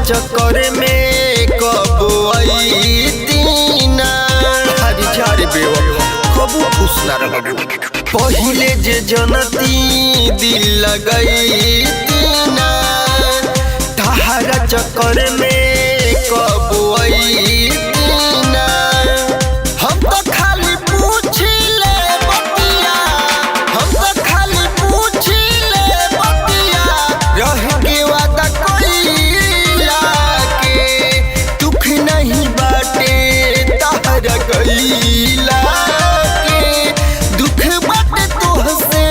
चक्कर में कब आईतीना हरी झारे बेवफा कबू खुश ना रहबू। पहिले जे जनती दिल लगईतीना तहरा चक्कर में कब आईतीना। हम तो खाली पूछिले बतिया, हम तो खाली पूछिले बतिया, रह के वादा कइला के दुख नहीं बाटे तहरा गइला के, दुख बाटे तोहसे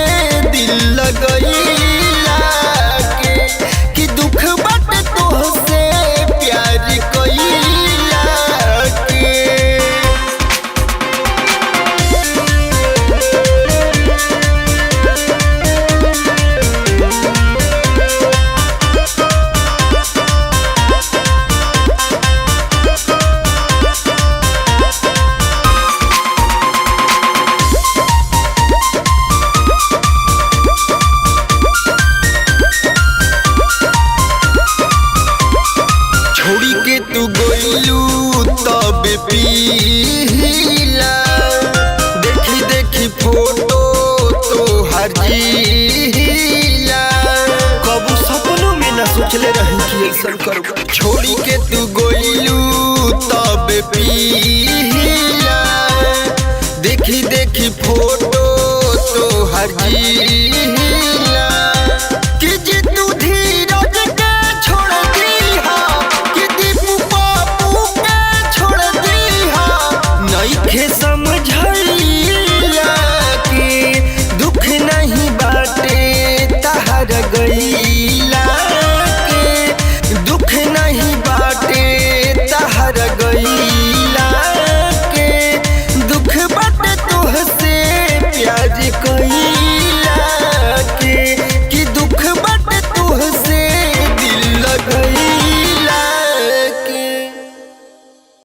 दिल लगइला के, कि दुख बाटे तोहसे प्यार कइला के। छोड़ी के तू गइलू तब पीला, देखी देखी फोटो तोहार जीला, कबू सपनों में न सोचले रही कि ऐसा करबू। छोड़ी के तू गइलू तब पीला, देखी देखी फोटो तोहार जीला।